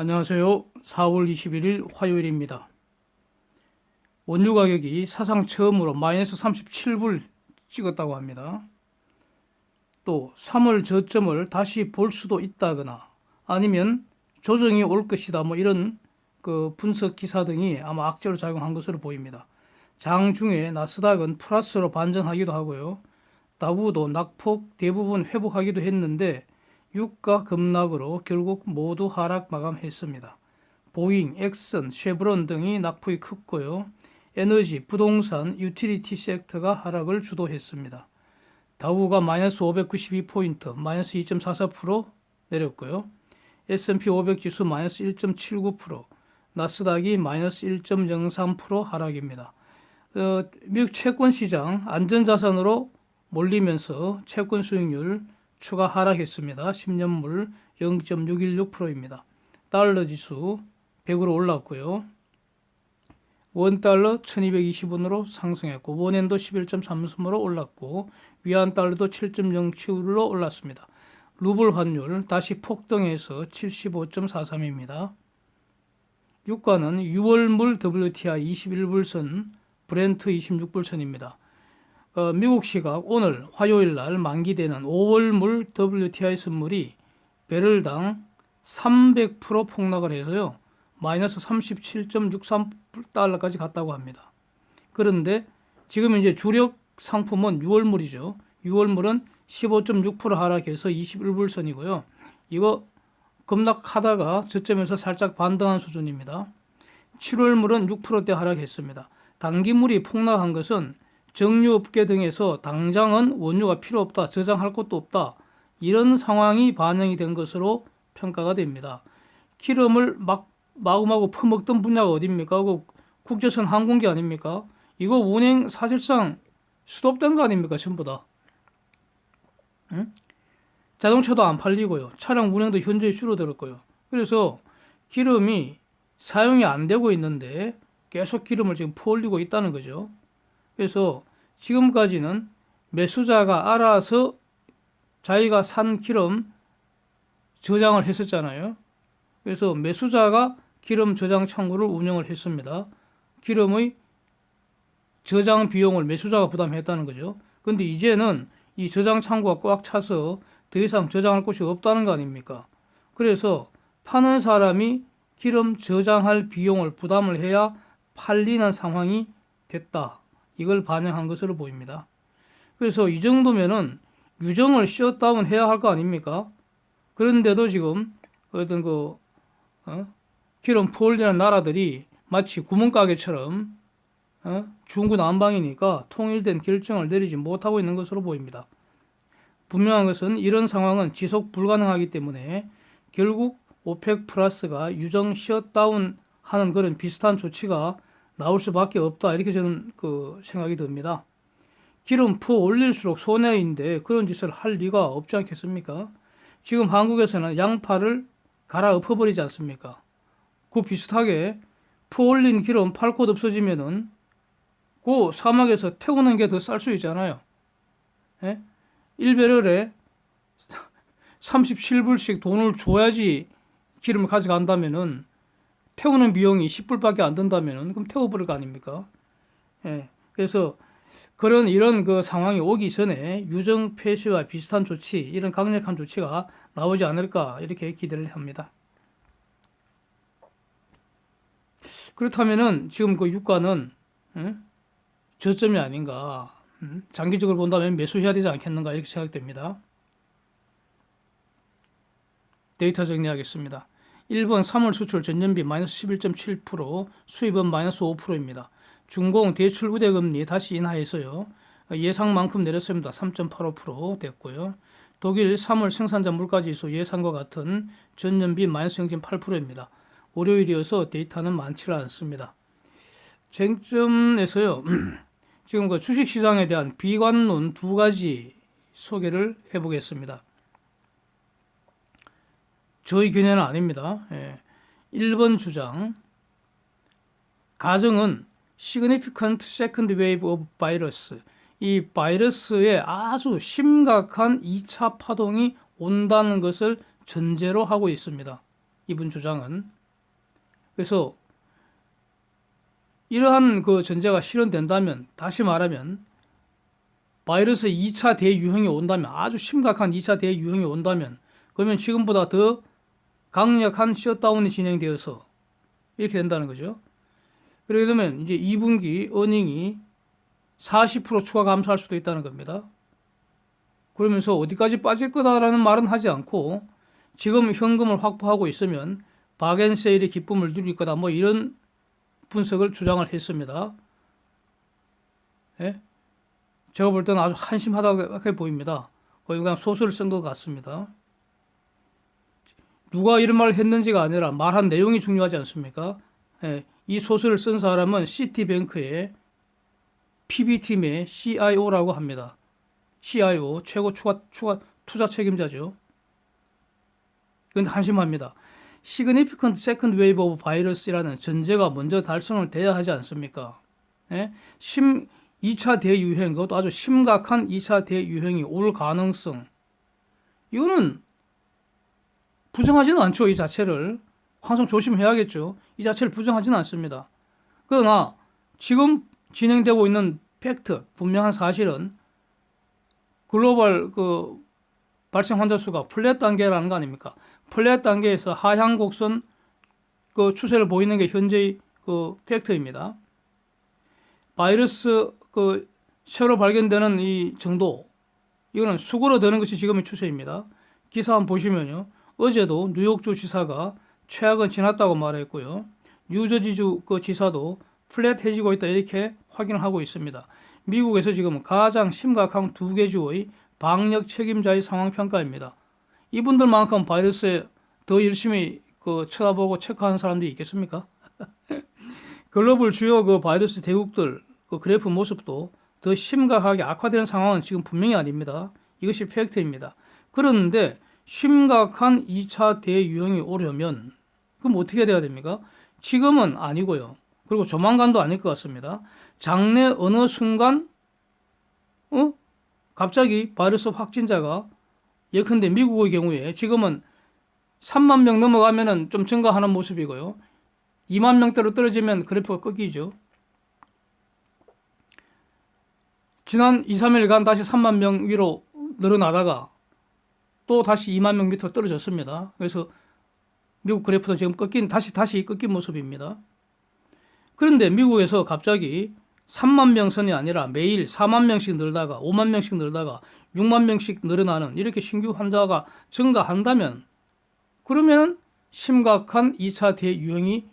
안녕하세요. 4월 21일 화요일입니다. 원유 가격이 사상 처음으로 마이너스 37불 찍었다고 합니다. 또 3월 저점을 다시 볼 수도 있다거나 아니면 조정이 올 것이다 이런 분석 기사 등이 아마 악재로 작용한 것으로 보입니다. 장중에 나스닥은 플러스로 반전하기도 하고요. 다우도 낙폭 대부분 회복하기도 했는데 유가 급락으로 결국 모두 하락 마감했습니다. 보잉, 엑슨, 쉐브론 등이 낙폭이 컸고요. 에너지, 부동산, 유틸리티 섹터가 하락을 주도했습니다. 다우가 마이너스 592포인트, 마이너스 2.44% 내렸고요. S&P 500 지수 마이너스 1.79%, 나스닥이 마이너스 1.03% 하락입니다. 미국 채권 시장 안전자산으로 몰리면서 채권 수익률 추가 하락했습니다. 10년물 0.616%입니다. 달러 지수 100으로 올랐고요. 원달러 1220원으로 상승했고 원엔도 11.33으로 올랐고 위안달러도 7.07로 올랐습니다. 루블 환율 다시 폭등해서 75.43입니다. 유가는 6월물 WTI 21불선, 브렌트 26불선입니다. 미국 시각 오늘 화요일 날 만기되는 5월물 WTI 선물이 배럴당 300% 폭락을 해서요. 마이너스 37.63달러까지 갔다고 합니다. 그런데 지금 이제 주력 상품은 6월물이죠. 6월물은 15.6% 하락해서 21불선이고요. 이거 급락하다가 저점에서 살짝 반등한 수준입니다. 7월물은 6%대 하락했습니다. 단기물이 폭락한 것은 정유업계 등에서 당장은 원유가 필요 없다, 저장할 곳도 없다 이런 상황이 반영이 된 것으로 평가가 됩니다. 기름을 마구마구 퍼먹던 분야가 어디입니까? 국제선 항공기 아닙니까? 이거 운행 사실상 스톱된 거 아닙니까? 전부 다. 응? 자동차도 안 팔리고요. 차량 운행도 현저히 줄어들었고요. 그래서 기름이 사용이 안 되고 있는데 계속 기름을 지금 퍼올리고 있다는 거죠. 그래서 지금까지는 매수자가 알아서 자기가 산 기름 저장을 했었잖아요. 그래서 매수자가 기름 저장 창구를 운영을 했습니다. 기름의 저장 비용을 매수자가 부담했다는 거죠. 근데 이제는 이 저장 창구가 꽉 차서 더 이상 저장할 곳이 없다는 거 아닙니까? 그래서 파는 사람이 기름 저장할 비용을 부담을 해야 팔리는 상황이 됐다. 이걸 반영한 것으로 보입니다. 그래서 이 정도면은 유정을 셧다운 해야 할 거 아닙니까? 그런데도 지금 어떤 기름 퍼올리는 나라들이 마치 구멍가게처럼 중구난방이니까 통일된 결정을 내리지 못하고 있는 것으로 보입니다. 분명한 것은 이런 상황은 지속 불가능하기 때문에 결국 오펙 플러스가 유정 셧다운 하는 그런 비슷한 조치가 나올 수밖에 없다 이렇게 저는 생각이 듭니다. 기름 퍼 올릴수록 손해인데 그런 짓을 할 리가 없지 않겠습니까? 지금 한국에서는 양파를 갈아엎어 버리지 않습니까? 그 비슷하게 퍼 올린 기름 팔 곳 없어지면은 그 사막에서 태우는 게 더 쌀 수 있잖아요. 예? 1배럴에 37불씩 돈을 줘야지 기름을 가져간다면은 태우는 비용이 10불밖에 안 든다면은 그럼 태워버릴 거 아닙니까? 예. 그래서 이런 상황이 오기 전에 유정 폐쇄와 비슷한 조치, 이런 강력한 조치가 나오지 않을까 이렇게 기대를 합니다. 그렇다면은 지금 유가는 저점이 아닌가, 장기적으로 본다면 매수해야 되지 않겠는가 이렇게 생각됩니다. 데이터 정리하겠습니다. 일본 3월 수출 전년비 마이너스 11.7%, 수입은 마이너스 5%입니다. 중공 대출 우대금리 다시 인하해서요. 예상만큼 내렸습니다. 3.85% 됐고요. 독일 3월 생산자 물가지수 예상과 같은 전년비 마이너스 0.8%입니다. 월요일이어서 데이터는 많지 않습니다. 쟁점에서요. 지금 주식시장에 대한 비관론 두 가지 소개를 해보겠습니다. 저희 견해는 아닙니다. 1번 주장, 가정은 significant second wave of virus, 이 바이러스의 아주 심각한 2차 파동이 온다는 것을 전제로 하고 있습니다. 이분 주장은. 그래서 이러한 그 전제가 실현된다면, 다시 말하면 바이러스 2차 대유행이 온다면, 아주 심각한 2차 대유행이 온다면, 그러면 지금보다 더 강력한 셧다운이 진행되어서 이렇게 된다는 거죠. 그렇게 되면 이제 2분기 어닝이 40% 추가 감소할 수도 있다는 겁니다. 그러면서 어디까지 빠질 거다라는 말은 하지 않고 지금 현금을 확보하고 있으면 박앤세일의 기쁨을 누릴 거다, 뭐 이런 분석을 주장을 했습니다. 예? 제가 볼 때는 아주 한심하다고 보입니다. 거의 그냥 소설을 쓴 것 같습니다. 누가 이런 말을 했는지가 아니라 말한 내용이 중요하지 않습니까? 예, 이 소설을 쓴 사람은 시티뱅크의 PB팀의 CIO라고 합니다. CIO, 최고 투자 책임자죠. 그런데 한심합니다. Significant Second Wave of Virus이라는 전제가 먼저 달성을 돼야 하지 않습니까? 예? 2차 대유행, 그것도 아주 심각한 2차 대유행이 올 가능성, 이거는 부정하지는 않죠. 이 자체를 항상 조심해야겠죠. 이 자체를 부정하지는 않습니다. 그러나 지금 진행되고 있는 팩트, 분명한 사실은 글로벌 그 발생 환자 수가 플랫 단계라는 거 아닙니까? 플랫 단계에서 하향 곡선 그 추세를 보이는 게 현재의 그 팩트입니다. 바이러스 그 새로 발견되는 이 정도, 이거는 수그러드는 것이 지금의 추세입니다. 기사 한번 보시면요. 어제도 뉴욕주 지사가 최악은 지났다고 말했고요. 뉴저지주 그 지사도 플랫해지고 있다, 이렇게 확인을 하고 있습니다. 미국에서 지금 가장 심각한 두 개 주의 방역 책임자의 상황 평가입니다. 이분들만큼 바이러스에 더 열심히 그 쳐다보고 체크하는 사람들이 있겠습니까? 글로벌 주요 그 바이러스 대국들 그 그래프 모습도 더 심각하게 악화되는 상황은 지금 분명히 아닙니다. 이것이 팩트입니다. 그런데 심각한 2차 대유행이 오려면 그럼 어떻게 돼야 됩니까? 지금은 아니고요. 그리고 조만간도 아닐 것 같습니다. 장래 어느 순간 갑자기 바이러스 확진자가, 예컨대 미국의 경우에 지금은 3만 명 넘어가면은 좀 증가하는 모습이고요. 2만 명대로 떨어지면 그래프가 꺾이죠. 지난 2, 3일간 다시 3만 명 위로 늘어나다가 또 다시 2만 명 밑으로 떨어졌습니다. 그래서 미국 그래프도 지금 다시 꺾인 모습입니다. 그런데 미국에서 갑자기 3만 명 선이 아니라 매일 4만 명씩 늘다가 5만 명씩 늘다가 6만 명씩 늘어나는 이렇게 신규 환자가 증가한다면, 그러면 심각한 2차 대유행이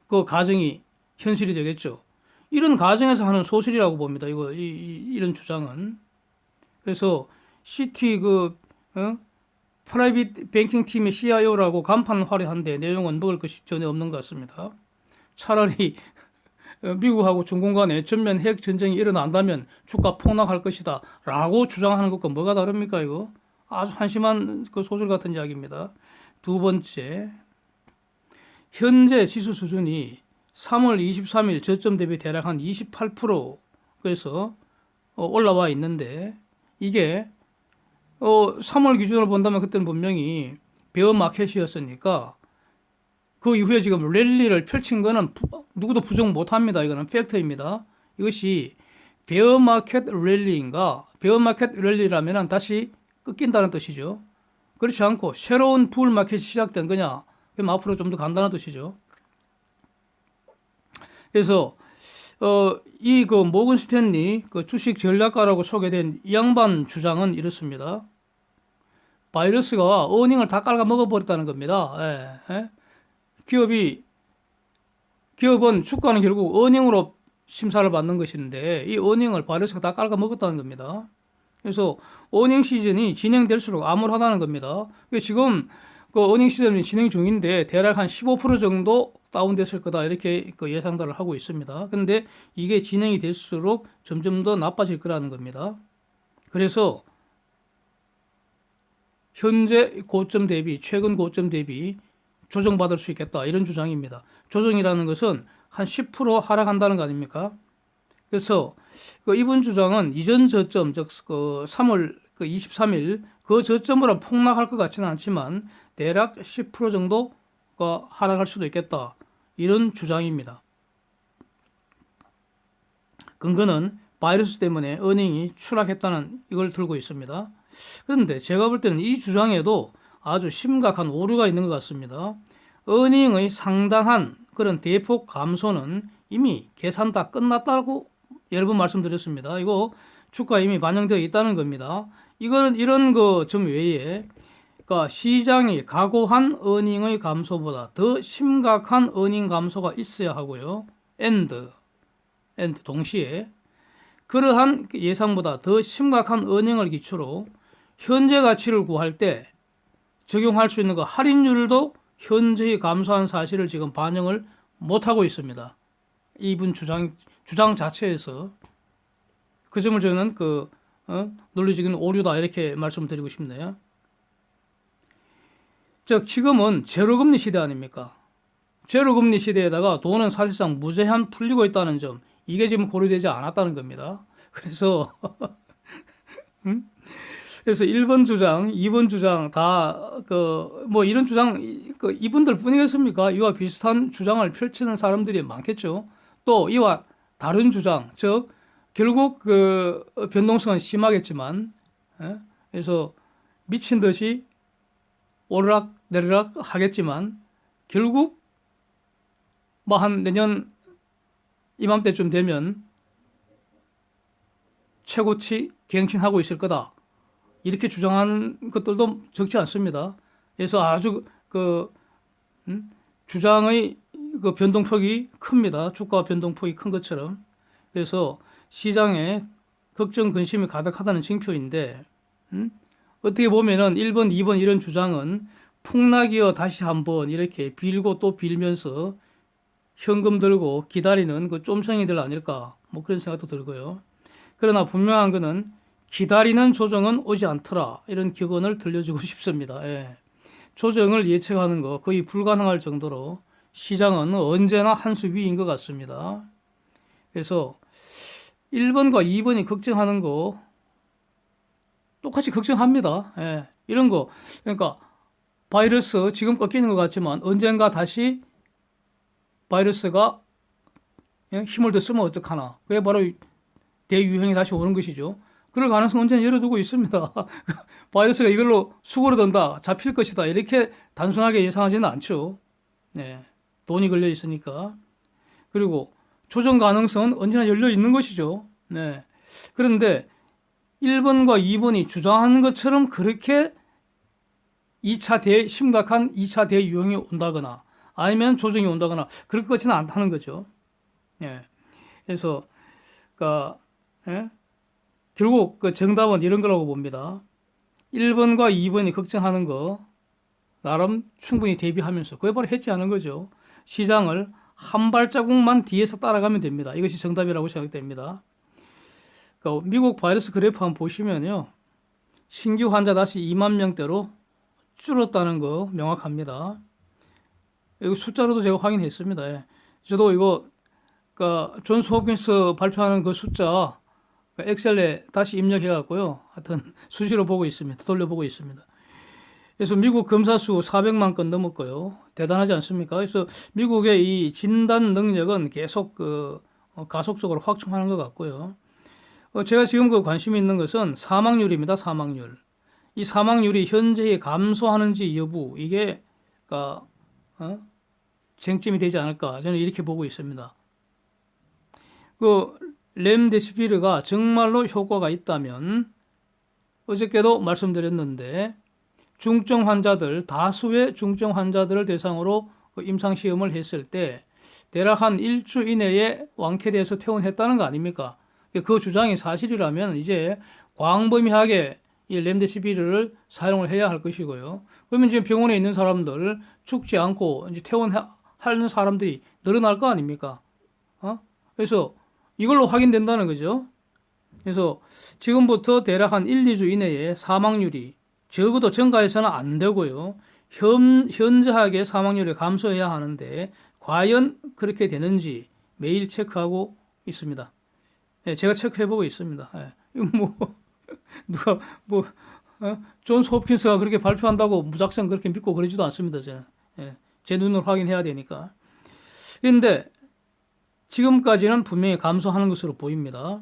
그 가정이 현실이 되겠죠. 이런 가정에서 하는 소설이라고 봅니다. 이런 주장은. 그래서 시티 프라이빗 뱅킹 팀의 CIO라고 간판을 화려한데 내용은 먹을 것이 전혀 없는 것 같습니다. 차라리 미국하고 중국 간에 전면 핵 전쟁이 일어난다면 주가 폭락할 것이다 라고 주장하는 것과 뭐가 다릅니까? 이거 아주 한심한 그 소설 같은 이야기입니다. 두 번째, 현재 지수 수준이 3월 23일 저점 대비 대략 한 28%에서 올라와 있는데, 이게 3월 기준으로 본다면 그때는 분명히 베어 마켓이었으니까 그 이후에 지금 랠리를 펼친 거는 누구도 부정 못합니다. 이거는 팩트입니다. 이것이 베어 마켓 랠리인가? 베어 마켓 랠리라면 다시 꺾인다는 뜻이죠. 그렇지 않고 새로운 불 마켓이 시작된 거냐? 그럼 앞으로 좀 더 간다는 뜻이죠. 그래서 이 그 모건 스탠리 그 주식 전략가라고 소개된 이 양반 주장은 이렇습니다. 바이러스가 어닝을 다 깔아 먹어버렸다는 겁니다. 예. 기업은 주가는 결국 어닝으로 심사를 받는 것인데 이 어닝을 바이러스가 다 깔아 먹었다는 겁니다. 그래서 어닝 시즌이 진행될수록 암울하다는 겁니다. 지금 그 어닝 시즌이 진행 중인데 대략 한 15% 정도 다운됐을 거다, 이렇게 그 예상들을 하고 있습니다. 그런데 이게 진행이 될수록 점점 더 나빠질 거라는 겁니다. 그래서 현재 고점 대비, 최근 고점 대비 조정받을 수 있겠다, 이런 주장입니다. 조정이라는 것은 한 10% 하락한다는 거 아닙니까? 그래서 이분 주장은 이전 저점, 즉 3월 그 23일 그 저점으로 폭락할 것 같지는 않지만 대략 10% 정도가 하락할 수도 있겠다. 이런 주장입니다. 근거는 바이러스 때문에 어닝이 추락했다는 이걸 들고 있습니다. 그런데 제가 볼 때는 이 주장에도 아주 심각한 오류가 있는 것 같습니다. 어닝의 상당한 그런 대폭 감소는 이미 계산 다 끝났다고 여러 번 말씀드렸습니다. 이거 주가에 이미 반영되어 있다는 겁니다. 이거는 이런 거 점 외에 그러니까 시장이 각오한 어닝의 감소보다 더 심각한 어닝 감소가 있어야 하고요. 엔드 동시에 그러한 예상보다 더 심각한 어닝을 기초로 현재 가치를 구할 때 적용할 수 있는 그 할인율도 현저히 감소한 사실을 지금 반영을 못하고 있습니다. 이분 주장 자체에서 그 점을 저는 논리적인 오류다 이렇게 말씀드리고 싶네요. 즉 지금은 제로금리 시대 아닙니까? 제로금리 시대에다가 돈은 사실상 무제한 풀리고 있다는 점, 이게 지금 고려되지 않았다는 겁니다. 그래서 그래서 1번 주장, 2번 주장 다 뭐 이런 주장 이분들 뿐이겠습니까? 이와 비슷한 주장을 펼치는 사람들이 많겠죠. 또 이와 다른 주장, 즉 결국 변동성은 심하겠지만, 그래서 미친 듯이 오르락 내리락 하겠지만 결국 뭐 한 내년 이맘때쯤 되면 최고치 갱신하고 있을 거다. 이렇게 주장하는 것들도 적지 않습니다. 그래서 아주 주장의 변동폭이 큽니다. 주가 변동폭이 큰 것처럼. 그래서 시장에 걱정 근심이 가득하다는 징표인데, 어떻게 보면은 1번, 2번 이런 주장은 폭락이여 다시 한번 이렇게 빌고 또 빌면서 현금 들고 기다리는 그 쫌생이들 아닐까, 뭐 그런 생각도 들고요. 그러나 분명한 것은 기다리는 조정은 오지 않더라, 이런 격언을 들려주고 싶습니다. 예. 조정을 예측하는 거 거의 불가능할 정도로 시장은 언제나 한 수 위인 것 같습니다. 그래서 1번과 2번이 걱정하는 거 똑같이 걱정합니다. 예. 이런 거 그러니까 바이러스 지금 꺾이는 것 같지만 언젠가 다시 바이러스가 힘을 더 쓰면 어떡하나. 그게 바로 대유행이 다시 오는 것이죠. 그럴 가능성 언제나 열어두고 있습니다. 바이러스가 이걸로 수그러든다, 잡힐 것이다, 이렇게 단순하게 예상하지는 않죠. 네, 돈이 걸려 있으니까. 그리고 조정 가능성은 언제나 열려 있는 것이죠. 네. 그런데 1번과 2번이 주장하는 것처럼 그렇게 심각한 2차 대유행이 온다거나 아니면 조정이 온다거나 그럴 것 같지는 않다는 거죠. 예. 그래서 결국 정답은 이런 거라고 봅니다. 1번과 2번이 걱정하는 거 나름 충분히 대비하면서 그게 바로 해지하는 거죠. 시장을 한 발자국만 뒤에서 따라가면 됩니다. 이것이 정답이라고 생각됩니다. 미국 바이러스 그래프 한번 보시면요. 신규 환자 다시 2만 명대로 줄었다는 거 명확합니다. 이거 숫자로도 제가 확인했습니다. 예. 저도 이거 존스 홉킨스 발표하는 그 숫자 엑셀에 다시 입력해 갖고요. 하여튼 수시로 보고 있습니다. 돌려보고 있습니다. 그래서 미국 검사 수 400만 건 넘었고요. 대단하지 않습니까? 그래서 미국의 이 진단 능력은 계속 가속적으로 확충하는 것 같고요. 제가 지금 관심이 있는 것은 사망률입니다. 사망률. 이 사망률이 현재 감소하는지 여부, 이게 쟁점이 되지 않을까, 저는 이렇게 보고 있습니다. 렘데시비르가 정말로 효과가 있다면 어저께도 말씀드렸는데 중증 환자들, 다수의 중증 환자들을 대상으로 임상시험을 했을 때 대략 한 1주 이내에 완쾌돼서 퇴원했다는 거 아닙니까? 그 주장이 사실이라면 이제 광범위하게 이 렘데시비르를 사용을 해야 할 것이고요. 그러면 지금 병원에 있는 사람들 죽지 않고 이제 퇴원하는 사람들이 늘어날 거 아닙니까? 그래서 이걸로 확인된다는 거죠. 그래서 지금부터 대략 한 1, 2주 이내에 사망률이 적어도 증가해서는 안 되고요. 현저하게 사망률이 감소해야 하는데 과연 그렇게 되는지 매일 체크하고 있습니다. 네, 제가 체크해보고 있습니다. 네, 누가 뭐 존스 홉킨스가 그렇게 발표한다고 무작정 그렇게 믿고 그러지도 않습니다. 저는. 예, 제 눈으로 확인해야 되니까. 그런데 지금까지는 분명히 감소하는 것으로 보입니다.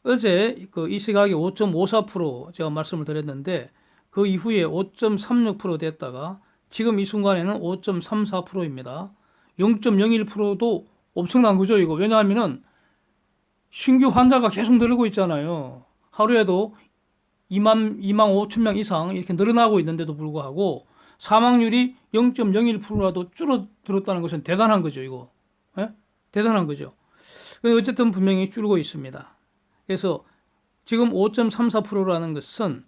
어제 이 시각이 5.54% 제가 말씀을 드렸는데 그 이후에 5.36% 됐다가 지금 이 순간에는 5.34%입니다. 0.01%도 엄청난 거죠, 이거. 왜냐하면은 신규 환자가 계속 늘고 있잖아요. 하루에도 2만 5천 명 이상 이렇게 늘어나고 있는데도 불구하고 사망률이 0.01%라도 줄어들었다는 것은 대단한 거죠, 이거. 예? 대단한 거죠. 어쨌든 분명히 줄고 있습니다. 그래서 지금 5.34%라는 것은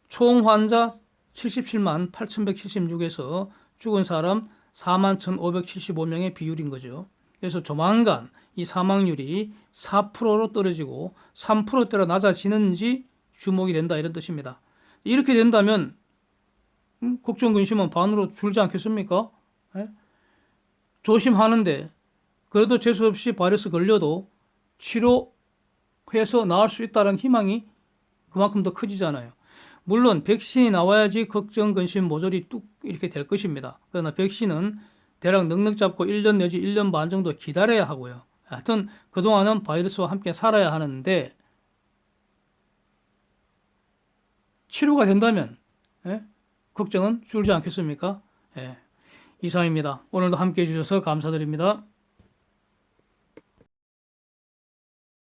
총 환자 77만 8,176에서 죽은 사람 4만 1,575명의 비율인 거죠. 그래서 조만간 이 사망률이 4%로 떨어지고 3%대로 낮아지는지 주목이 된다 이런 뜻입니다. 이렇게 된다면 걱정 근심은 반으로 줄지 않겠습니까? 예? 조심하는데 그래도 재수없이 바이러스 걸려도 치료해서 나을 수 있다는 희망이 그만큼 더 커지잖아요. 물론 백신이 나와야지 걱정 근심 모조리 뚝 이렇게 될 것입니다. 그러나 백신은 대략 넉넉 잡고 1년 내지 1년 반 정도 기다려야 하고요. 하여튼 그동안은 바이러스와 함께 살아야 하는데 치료가 된다면 걱정은 줄지 않겠습니까? 이상입니다. 오늘도 함께해 주셔서 감사드립니다.